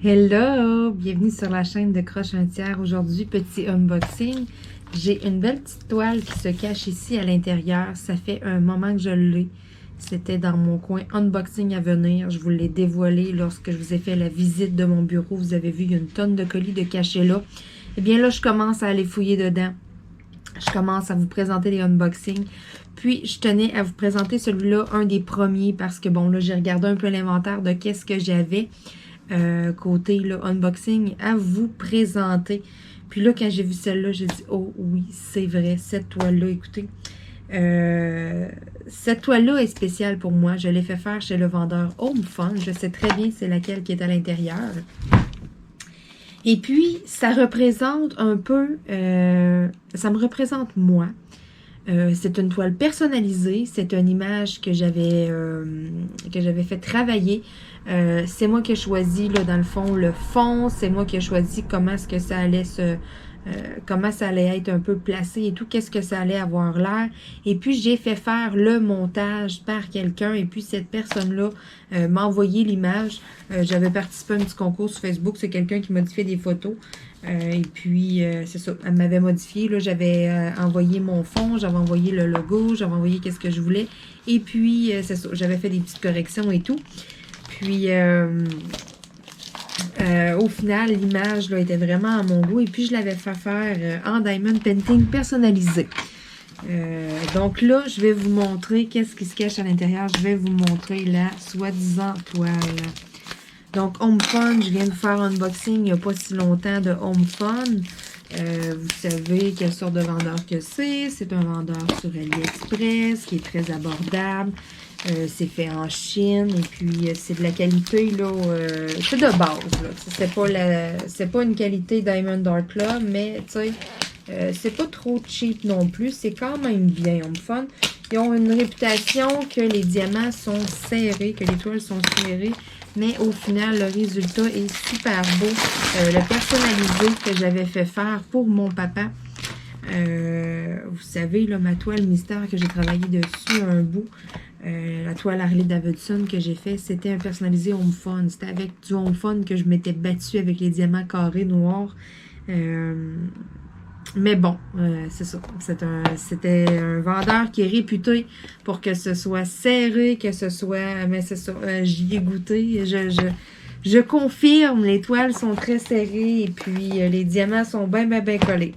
Hello! Bienvenue sur la chaîne de Croche un tiers. Aujourd'hui, petit unboxing. J'ai une belle petite toile qui se cache ici à l'intérieur. Ça fait un moment que je l'ai. C'était dans mon coin unboxing à venir. Je vous l'ai dévoilé lorsque je vous ai fait la visite de mon bureau. Vous avez vu, il y a une tonne de colis de cachés là. Et bien là, je commence à aller fouiller dedans. Je commence à vous présenter les unboxings. Puis, je tenais à vous présenter celui-là, un des premiers, parce que bon, là, j'ai regardé un peu l'inventaire de qu'est-ce que j'avais. Côté là, unboxing à vous présenter. Puis là, quand j'ai vu celle-là, j'ai dit, oh oui, c'est vrai, cette toile-là, écoutez, cette toile-là est spéciale pour moi. Je l'ai fait faire chez le vendeur Home Fun. Je sais très bien c'est laquelle qui est à l'intérieur. Et puis, ça représente un peu, ça me représente moi. C'est une toile personnalisée, c'est une image que j'avais fait travailler. C'est moi qui ai choisi, là, dans le fond, c'est moi qui ai choisi comment est-ce que ça allait comment ça allait être un peu placé et tout, qu'est-ce que ça allait avoir l'air. Et puis, j'ai fait faire le montage par quelqu'un et puis cette personne-là m'a envoyé l'image. J'avais participé à un petit concours sur Facebook, c'est quelqu'un qui modifiait des photos. Et puis, c'est ça, elle m'avait modifié. Là, j'avais envoyé mon fond, j'avais envoyé le logo, j'avais envoyé qu'est-ce que je voulais. Et puis, c'est ça, j'avais fait des petites corrections et tout. Puis, au final, l'image là était vraiment à mon goût. Et puis, je l'avais fait faire en diamond painting personnalisé. Donc là, je vais vous montrer qu'est-ce qui se cache à l'intérieur. Je vais vous montrer la soi-disant toile. Donc, Home Fun, je viens de faire un unboxing il n'y a pas si longtemps de Home Fun. Vous savez quelle sorte de vendeur que c'est. C'est un vendeur sur AliExpress qui est très abordable. C'est fait en Chine et puis c'est de la qualité, là, c'est de base. C'est pas une qualité Diamond Art Club, mais tu sais, c'est pas trop cheap non plus. C'est quand même bien Home Fun. Ils ont une réputation que les diamants sont serrés, que les toiles sont serrées. Mais au final, le résultat est super beau. Le personnalisé que j'avais fait faire pour mon papa. Vous savez, là, ma toile mystère que j'ai travaillé dessus un bout. La toile Harley Davidson que j'ai fait, c'était un personnalisé Home Fun. C'était avec du Home Fun que je m'étais battue avec les diamants carrés noirs. Mais bon, c'est ça. C'était un vendeur qui est réputé pour que ce soit serré, que ce soit... Mais c'est ça, j'y ai goûté. Je confirme, les toiles sont très serrées et puis les diamants sont bien collés.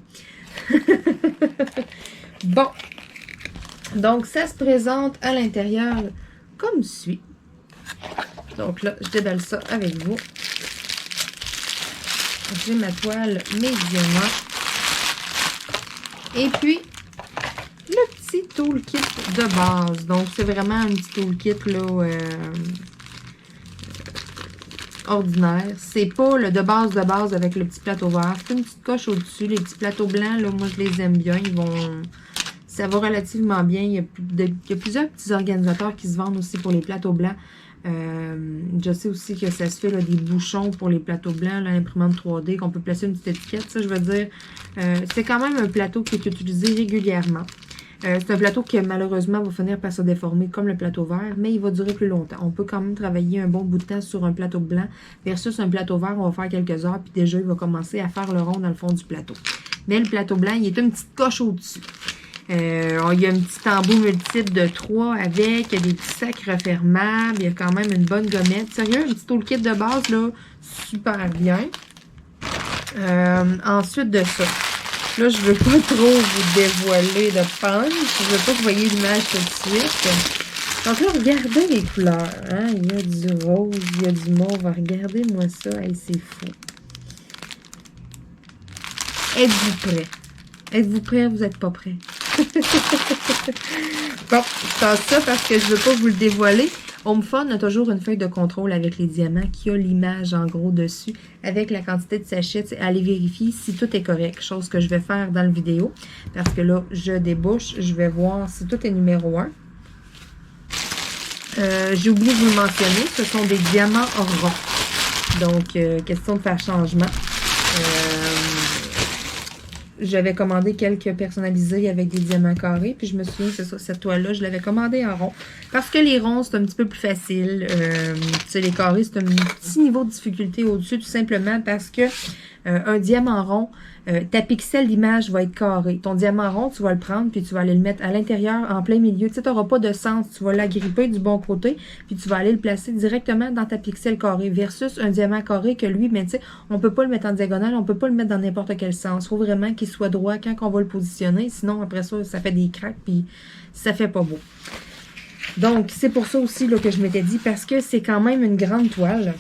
Bon. Donc, ça se présente à l'intérieur comme suit. Donc là, je déballe ça avec vous. J'ai ma toile médiana. Et puis, le petit toolkit de base. Donc, c'est vraiment un petit toolkit là, ordinaire. C'est pas le de base avec le petit plateau vert. C'est une petite coche au-dessus. Les petits plateaux blancs, là, moi, je les aime bien. Ça va relativement bien. Il y a plusieurs petits organisateurs qui se vendent aussi pour les plateaux blancs. Je sais aussi que ça se fait là, des bouchons pour les plateaux blancs, l'imprimante 3D, qu'on peut placer une petite étiquette. Ça, je veux dire, c'est quand même un plateau qui est utilisé régulièrement. C'est un plateau qui malheureusement va finir par se déformer comme le plateau vert, mais il va durer plus longtemps. On peut quand même travailler un bon bout de temps sur un plateau blanc versus un plateau vert, on va faire quelques heures, puis déjà il va commencer à faire le rond dans le fond du plateau. Mais le plateau blanc, il est une petite coche au-dessus. Il y a un petit embout multiple de 3 avec, il y a des petits sacs refermables, il y a quand même une bonne gommette. Sérieux, un petit toolkit de base, là, super bien. Ensuite de ça, là, je veux pas trop vous dévoiler de punch, je veux pas que vous voyez l'image tout de suite. Donc là, regardez les couleurs, hein? Il y a du rose, il y a du mauve, regardez-moi ça, hey, c'est fou. Êtes-vous prêts? Êtes-vous prêts? Vous n'êtes pas prêts? Bon, je passe ça parce que je ne veux pas vous le dévoiler. Home Fun a toujours une feuille de contrôle avec les diamants qui a l'image en gros dessus avec la quantité de sachets. Allez vérifier si tout est correct, chose que je vais faire dans la vidéo. Parce que là, je débouche, je vais voir si tout est numéro 1. J'ai oublié de vous le mentionner, ce sont des diamants ronds. Donc, question de faire changement. j'avais commandé quelques personnalisés avec des diamants carrés. Puis je me souviens, c'est ça, cette toile-là, je l'avais commandée en rond. Parce que les ronds, c'est un petit peu plus facile. Tu sais, les carrés, c'est un petit niveau de difficulté au-dessus, tout simplement parce que un diamant rond, ta pixel d'image va être carré. Ton diamant rond, tu vas le prendre, puis tu vas aller le mettre à l'intérieur, en plein milieu. Tu sais, tu n'auras pas de sens. Tu vas l'agripper du bon côté, puis tu vas aller le placer directement dans ta pixel carré, versus un diamant carré que lui, mais tu sais, on ne peut pas le mettre en diagonale, on ne peut pas le mettre dans n'importe quel sens. Il faut vraiment qu'il soit droit quand on va le positionner. Sinon, après ça, ça fait des craques, puis ça fait pas beau. Donc, c'est pour ça aussi là, que je m'étais dit, parce que c'est quand même une grande toile.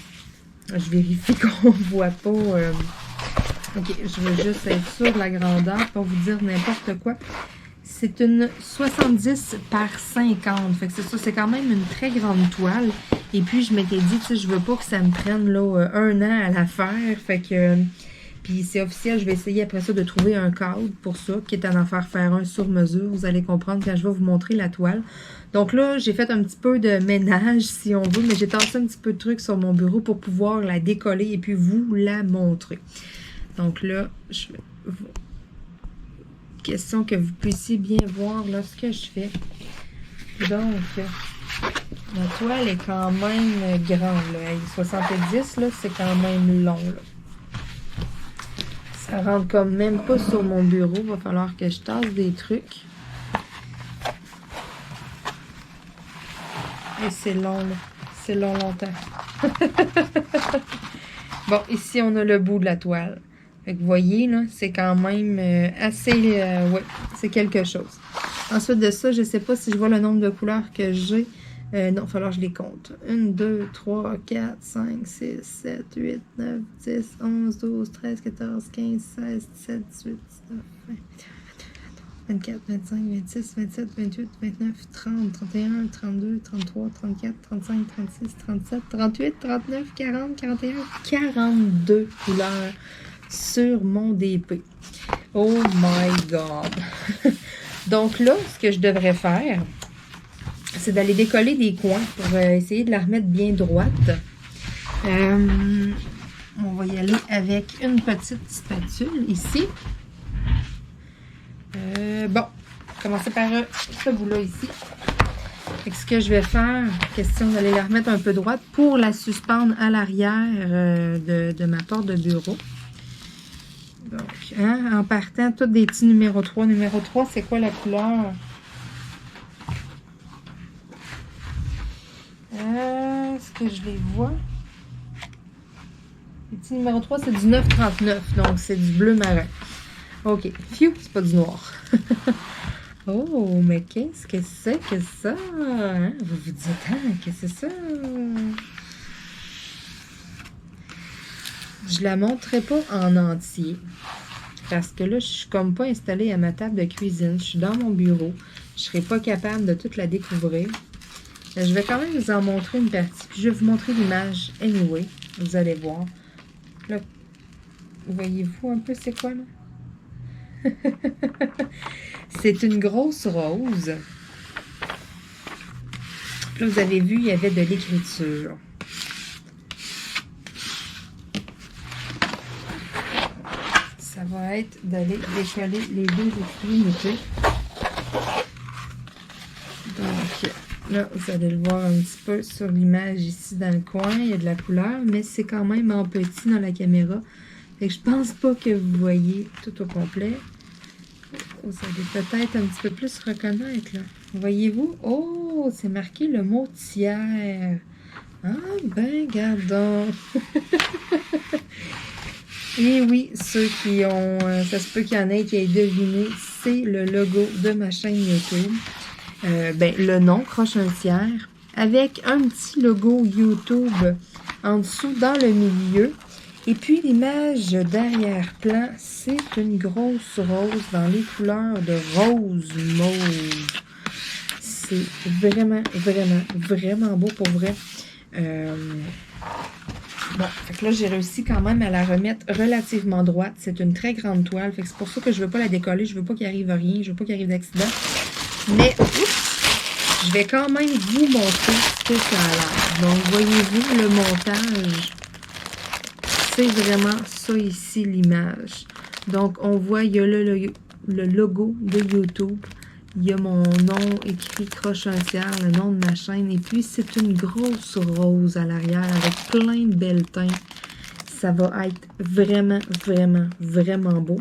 Je vérifie qu'on ne voit pas... OK, je veux juste être sûre de la grandeur, pas vous dire n'importe quoi. C'est une 70 par 50. Fait que c'est ça, c'est quand même une très grande toile. Et puis, je m'étais dit, tu sais, je veux pas que ça me prenne là 1 an à la faire. Fait que... Puis c'est officiel, je vais essayer après ça de trouver un cadre pour ça, qui est à en faire un sur mesure. Vous allez comprendre quand je vais vous montrer la toile. Donc là, j'ai fait un petit peu de ménage, si on veut, mais j'ai tassé un petit peu de trucs sur mon bureau pour pouvoir la décoller et puis vous la montrer. Donc là, je vais question que vous puissiez bien voir là, ce que je fais. Donc, la toile est quand même grande. Là. 70, là, c'est quand même long. Là. Ça rentre comme même pas sur mon bureau. Il va falloir que je tasse des trucs. Et c'est long, là. C'est long, longtemps. Bon, ici, on a le bout de la toile. Fait que vous voyez, là, c'est quand même assez... ouais, c'est quelque chose. Ensuite de ça, je ne sais pas si je vois le nombre de couleurs que j'ai. Non, il va falloir que je les compte. 1, 2, 3, 4, 5, 6, 7, 8, 9, 10, 11, 12, 13, 14, 15, 16, 17, 18, 19, 20, 24, 25, 26, 27, 28, 29, 30, 31, 32, 33, 34, 35, 36, 37, 38, 39, 40, 41, 42 couleurs sur mon DP. Oh my God! Donc là, ce que je devrais faire, c'est d'aller décoller des coins pour essayer de la remettre bien droite. On va y aller avec une petite spatule ici. Bon, commencer par ce bout-là ici. Fait que ce que je vais faire, question d'aller la remettre un peu droite pour la suspendre à l'arrière de ma porte de bureau. Donc, hein, en partant, tous des petits numéro 3. Numéro 3, c'est quoi la couleur? Est-ce que je les vois? Le petit numéro 3, c'est du 939. Donc, c'est du bleu marin. OK. Phew, c'est pas du noir. Oh, mais qu'est-ce que c'est que ça? Hein? Vous vous dites, ah, qu'est-ce que c'est ça? Je la montrerai pas en entier. Parce que là, je suis comme pas installée à ma table de cuisine. Je suis dans mon bureau. Je serai pas capable de toute la découvrir. Mais je vais quand même vous en montrer une partie. Puis je vais vous montrer l'image anyway. Vous allez voir. Là, voyez-vous un peu c'est quoi là? C'est une grosse rose. Là, vous avez vu, il y avait de l'écriture. Ça va être d'aller décoller les deux extrémités. Donc, là, vous allez le voir un petit peu sur l'image ici dans le coin. Il y a de la couleur, mais c'est quand même en petit dans la caméra. Fait que je pense pas que vous voyez tout au complet. Vous allez peut-être un petit peu plus reconnaître, là. Voyez-vous? Oh, c'est marqué le mot tiers. Ah, ben, gardons. Et oui, ceux qui ont... ça se peut qu'il y en ait qui aient deviné, c'est le logo de ma chaîne YouTube. Ben, le nom, Croche un tiers, avec un petit logo YouTube en dessous dans le milieu. Et puis, l'image d'arrière-plan, c'est une grosse rose dans les couleurs de rose mauve. C'est vraiment, vraiment, vraiment beau pour vrai. Bon, fait que là, j'ai réussi quand même à la remettre relativement droite. C'est une très grande toile. Fait que c'est pour ça que je ne veux pas la décoller. Je ne veux pas qu'il arrive rien. Je ne veux pas qu'il arrive d'accident. Mais, oups, je vais quand même vous montrer ce que ça a l'air. Donc, voyez-vous le montage? C'est vraiment ça ici, l'image. Donc, on voit, il y a le logo de YouTube. Il y a mon nom écrit croche un tiers, le nom de ma chaîne. Et puis, c'est une grosse rose à l'arrière avec plein de belles teintes. Ça va être vraiment, vraiment, vraiment beau.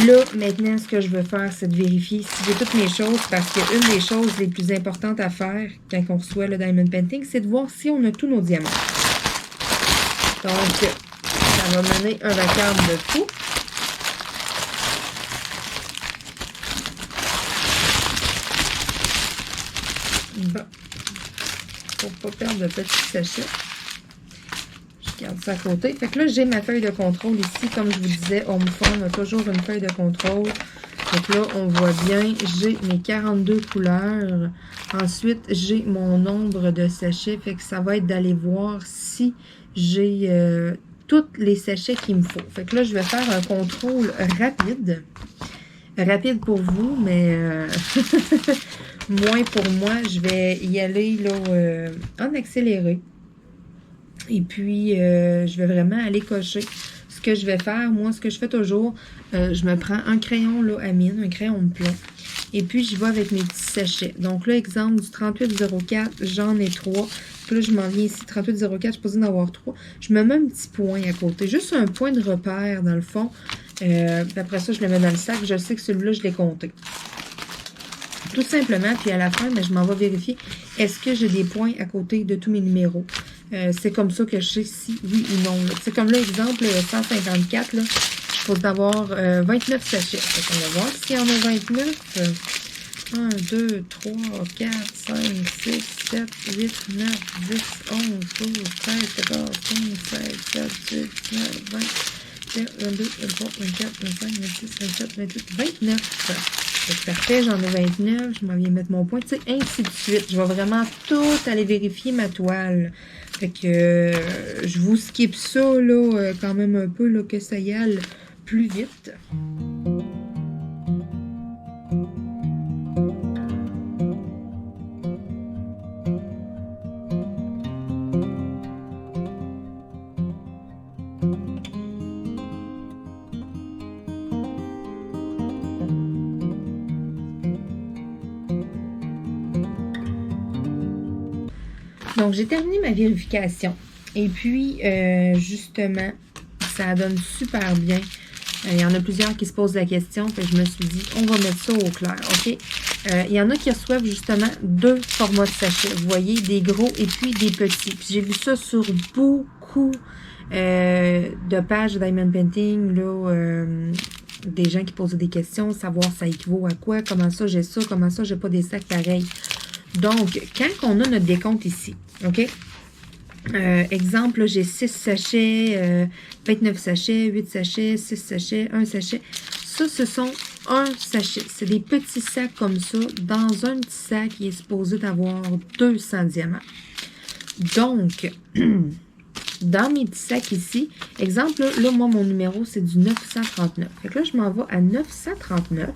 Là, maintenant, ce que je veux faire, c'est de vérifier si j'ai toutes mes choses, parce qu'une des choses les plus importantes à faire quand on reçoit le Diamond Painting, c'est de voir si on a tous nos diamants. Donc, ça va mener un vacarme de fou. Bon. Pour ne pas perdre de petits sachets. Je garde ça à côté. Fait que là, j'ai ma feuille de contrôle ici. Comme je vous disais, Homeform a toujours une feuille de contrôle. Donc là, on voit bien, j'ai mes 42 couleurs. Ensuite, j'ai mon nombre de sachets. Fait que ça va être d'aller voir si j'ai tous les sachets qu'il me faut. Fait que là, je vais faire un contrôle rapide. Rapide pour vous, mais moins pour moi. Je vais y aller là, en accéléré. Et puis, je vais vraiment aller cocher. Ce que je vais faire, moi, ce que je fais toujours, je me prends un crayon là, à mine, un crayon de plomb. Et puis, j'y vais avec mes petits sachets. Donc là, exemple du 3804, j'en ai 3. Puis là, je m'en viens ici, 3804, je suis posée d'en avoir 3. Je me mets un petit point à côté, juste un point de repère dans le fond. Puis après ça, je le mets dans le sac. Je sais que celui-là, je l'ai compté. Tout simplement, puis à la fin, ben, je m'en vais vérifier, est-ce que j'ai des points à côté de tous mes numéros. C'est comme ça que je sais si oui ou non. C'est comme là, exemple, 154, là, je pose d'avoir 29 sachets. Donc, on va voir s'il y en a 29. 1, 2, 3, 4, 5, 6, 7, 8, 9, 10, 11, 12, 13, 14, 15, 16, 17, 18, 19, 20, 22, 23, 24, 25, 26, 27, 28, 29. C'est parfait, j'en ai 29, je m'en viens mettre mon point, tu sais, ainsi de suite. Je vais vraiment tout aller vérifier ma toile. Fait que je vous skip ça, là, quand même un peu, là, que ça y aille plus vite. Donc, j'ai terminé ma vérification. Et puis, justement, ça donne super bien. Il y en a plusieurs qui se posent la question. Puis je me suis dit, on va mettre ça au clair, OK? Il y en a qui reçoivent justement 2 formats de sachets. Vous voyez, des gros et puis des petits. Puis j'ai vu ça sur beaucoup de pages de Diamond Painting, là, des gens qui posaient des questions, savoir ça équivaut à quoi, comment ça j'ai ça, comment ça j'ai pas des sacs pareils. Donc, quand on a notre décompte ici, OK? Exemple, j'ai 6 sachets, 29 sachets, 8 sachets, 6 sachets, 1 sachet. Ça, ce sont un sachet. C'est des petits sacs comme ça. Dans un petit sac, il est supposé d'avoir 200 diamants. Donc, dans mes petits sacs ici, exemple, là, moi, mon numéro, c'est du 939. Fait que là, je m'en vais à 939.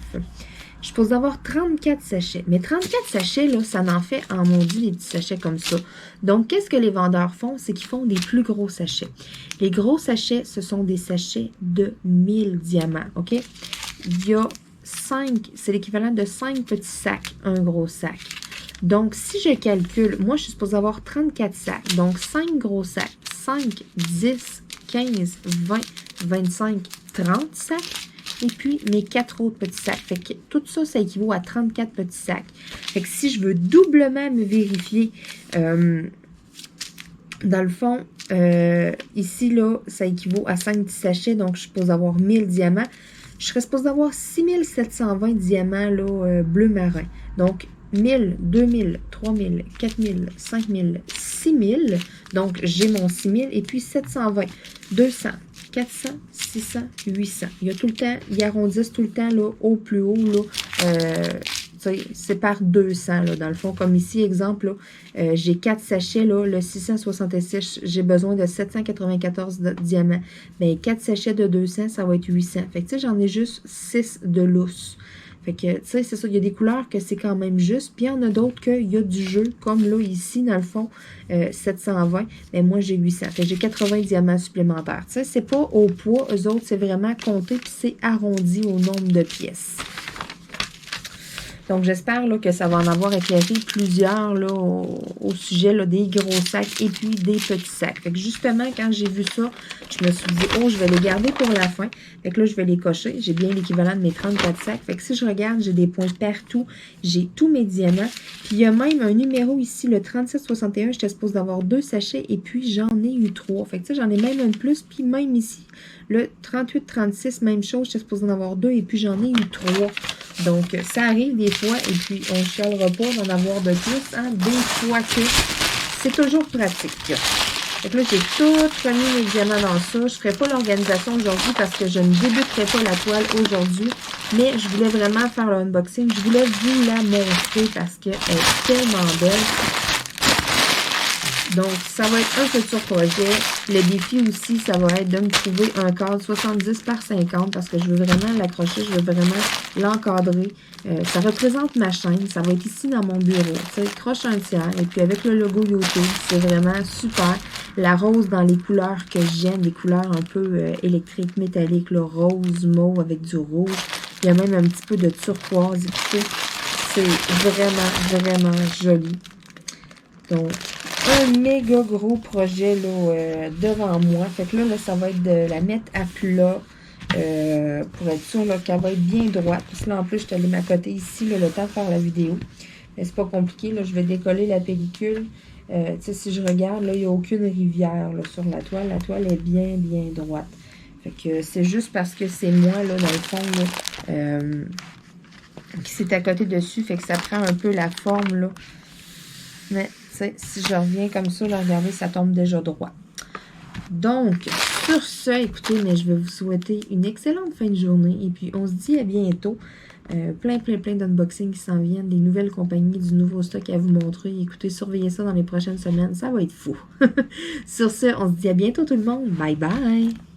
Je suis supposée avoir 34 sachets. Mais 34 sachets, là, ça en fait en maudit des petits sachets comme ça. Donc, qu'est-ce que les vendeurs font? C'est qu'ils font des plus gros sachets. Les gros sachets, ce sont des sachets de 1000 diamants, OK? Il y a 5, c'est l'équivalent de 5 petits sacs, un gros sac. Donc, si je calcule, moi, je suis supposée avoir 34 sacs. Donc, 5 gros sacs, 5, 10, 15, 20, 25, 30 sacs. Et puis, mes 4 autres petits sacs. Fait que tout ça, ça équivaut à 34 petits sacs. Fait que si je veux doublement me vérifier, dans le fond, ici, là, ça équivaut à 5 petits sachets. Donc, je suppose avoir 1000 diamants. Je serais supposée avoir 6720 diamants, là, bleu marin. Donc, 1000, 2000, 3000, 4000, 5000, 6000. Donc, j'ai mon 6000. Et puis, 720, 200. 400, 600, 800. Il y a tout le temps, ils arrondissent tout le temps là, au plus haut. C'est par 200, là, dans le fond. Comme ici, exemple, j'ai 4 sachets, là, le 666, j'ai besoin de 794 diamants. Bien, 4 sachets de 200, ça va être 800. Fait que, tu sais, j'en ai juste 6 de lousse. Fait que, tu sais, c'est ça, il y a des couleurs que c'est quand même juste, puis il y en a d'autres qu'il y a du jeu, comme là, ici, dans le fond, 720, mais moi, j'ai 800. Fait que j'ai 80 diamants supplémentaires. Tu sais, c'est pas au poids, eux autres, c'est vraiment compté, puis c'est arrondi au nombre de pièces. Donc, j'espère que ça va en avoir éclairé plusieurs là, au sujet là, des gros sacs et puis des petits sacs. Fait que justement, quand j'ai vu ça, je me suis dit, oh, je vais les garder pour la fin. Fait que là, je vais les cocher. J'ai bien l'équivalent de mes 34 sacs. Fait que si je regarde, j'ai des points partout. J'ai tous mes diamants. Puis, il y a même un numéro ici, le 3761. J'étais supposée d'avoir 2 sachets et puis j'en ai eu 3. Fait que tu sais, j'en ai même un de plus. Puis même ici, le 3836, même chose. J'étais supposée d'en avoir 2 et puis j'en ai eu 3. Donc, ça arrive des fois, et puis on ne chialera pas d'en avoir de plus, hein, des fois que c'est toujours pratique. Donc là, j'ai tout remis mes diamants dans ça. Je ne ferai pas l'organisation aujourd'hui parce que je ne débuterai pas la toile aujourd'hui, mais je voulais vraiment faire l'unboxing. Je voulais vous la montrer parce qu'elle est tellement belle. Donc, ça va être un futur projet. Le défi aussi, ça va être de me trouver un cadre 70 par 50 parce que je veux vraiment l'accrocher, je veux vraiment l'encadrer. Ça représente ma chaîne, ça va être ici dans mon bureau. Tu sais, croche un tiers et puis avec le logo YouTube, c'est vraiment super. La rose dans les couleurs que j'aime, des couleurs un peu électriques, métalliques, le rose, mauve avec du rouge. Il y a même un petit peu de turquoise. Écoutez, c'est vraiment, vraiment joli. Donc, un méga gros projet là, devant moi. Fait que là, ça va être de la mettre à plat pour être sûr qu'elle va être bien droite. Puis là, en plus, je suis allée m'accoter ici là, le temps de faire la vidéo. Mais c'est pas compliqué. Là, je vais décoller la pellicule. Tu sais, si je regarde, là, il n'y a aucune rivière là, sur la toile. La toile est bien, bien droite. Fait que c'est juste parce que c'est moi, là, dans le fond, là, qui s'est à côté dessus. Fait que ça prend un peu la forme, là. Mais, tu sais, si je reviens comme ça, là, regardez, ça tombe déjà droit. Donc, sur ce, écoutez, mais je vais vous souhaiter une excellente fin de journée. Et puis, on se dit à bientôt. Plein d'unboxings qui s'en viennent, des nouvelles compagnies, du nouveau stock à vous montrer. Écoutez, surveillez ça dans les prochaines semaines. Ça va être fou. Sur ce, on se dit à bientôt tout le monde. Bye bye!